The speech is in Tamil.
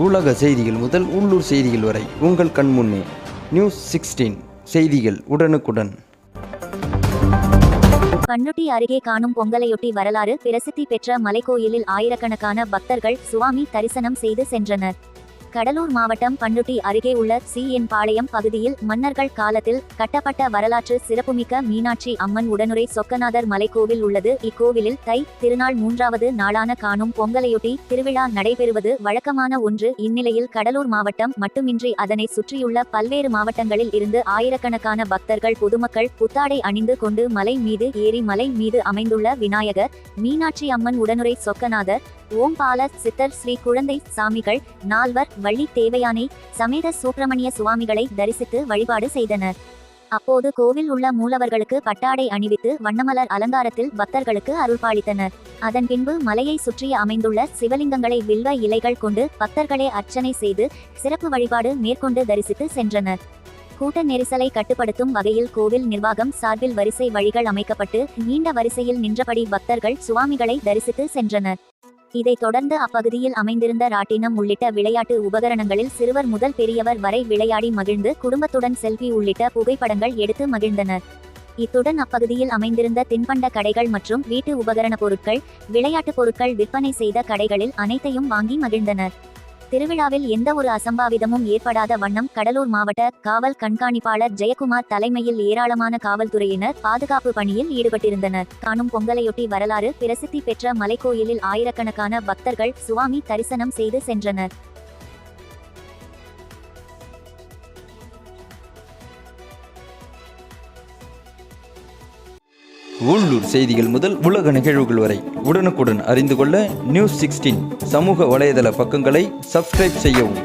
உலக செய்திகள் முதல் உள்ளூர் செய்திகள் வரை உங்கள் கண்முன்னே. நியூஸ் 16 செய்திகள் உடனுக்குடன். பண்ருட்டி அருகே காணும் பொங்கலையொட்டி வரலாறு பிரசித்தி பெற்ற மலைக்கோயிலில் ஆயிரக்கணக்கான பக்தர்கள் சுவாமி தரிசனம் செய்து சென்றனர். கடலூர் மாவட்டம் பண்ருட்டி அருகே உள்ள CN பாளையம் பகுதியில் மன்னர்கள் காலத்தில் கட்டப்பட்ட வரலாற்று சிறப்புமிக்க மீனாட்சி அம்மன் உடனுறை சொக்கநாதர் மலைக்கோவில் உள்ளது. இக்கோவிலில் தை திருநாள் 3வது நாளான காணும் பொங்கலையொட்டி திருவிழா நடைபெறுவது வழக்கமான ஒன்று. இந்நிலையில் கடலூர் மாவட்டம் மட்டுமின்றி அதனை சுற்றியுள்ள பல்வேறு மாவட்டங்களில் இருந்து ஆயிரக்கணக்கான பக்தர்கள் பொதுமக்கள் புத்தாடை அணிந்து கொண்டு மலை மீது ஏறி மலை மீது அமைந்துள்ள விநாயகர், மீனாட்சி அம்மன் உடனுறை சொக்கநாதர், ஓம்பால சித்தர், ஸ்ரீ குழந்தை சாமிகள், நால்வர், வள்ளி தேவயானை சமேத சுப்பிரமணிய சுவாமிகளை தரிசித்து வழிபாடு செய்தனர். அப்போது கோவில் உள்ள மூலவர்களுக்கு பட்டாடை அணிவித்து வண்ணமலர் அலங்காரத்தில் பக்தர்களுக்கு அருள்பாலித்தனர். அதன் பின்பு மலையை சுற்றி அமைந்துள்ள சிவலிங்கங்களை வில்வ இலைகள் கொண்டு பக்தர்களே அர்ச்சனை செய்து சிறப்பு வழிபாடு மேற்கொண்டு தரிசித்து சென்றனர். கூட்ட நெரிசலை கட்டுப்படுத்தும் வகையில் கோவில் நிர்வாகம் சார்பில் வரிசை வழிகள் அமைக்கப்பட்டு நீண்ட வரிசையில் நின்றபடி பக்தர்கள் சுவாமிகளை தரிசித்து சென்றனர். இதைத் தொடர்ந்து அப்பகுதியில் அமைந்திருந்த ராட்டினம் உள்ளிட்ட விளையாட்டு உபகரணங்களில் சிறுவர் முதல் பெரியவர் வரை விளையாடி மகிழ்ந்து குடும்பத்துடன் செல்ஃபி உள்ளிட்ட புகைப்படங்கள் எடுத்து மகிழ்ந்தனர். இத்துடன் அப்பகுதியில் அமைந்திருந்த தின்பண்ட கடைகள் மற்றும் வீட்டு உபகரண பொருட்கள், விளையாட்டு பொருட்கள் விற்பனை செய்த கடைகளில் அனைத்தையும் வாங்கி மகிழ்ந்தனர். திருவிழாவில் எந்த ஒரு அசம்பாவிதமும் ஏற்படாத வண்ணம் கடலூர் மாவட்ட காவல் கண்காணிப்பாளர் ஜெயக்குமார் தலைமையில் ஏராளமான காவல்துறையினர் பாதுகாப்பு பணியில் ஈடுபட்டிருந்தனர். காணும் பொங்கலையொட்டி வரலாறு பிரசித்தி பெற்ற மலைக்கோயிலில் ஆயிரக்கணக்கான பக்தர்கள் சுவாமி தரிசனம் செய்து சென்றனர். உள்ளூர் செய்திகள் முதல் உலக நிகழ்வுகள் வரை உடனுக்குடன் அறிந்து கொள்ள நியூஸ் 16 சமூக வலைதள பக்கங்களை சப்ஸ்கிரைப் செய்யவும்.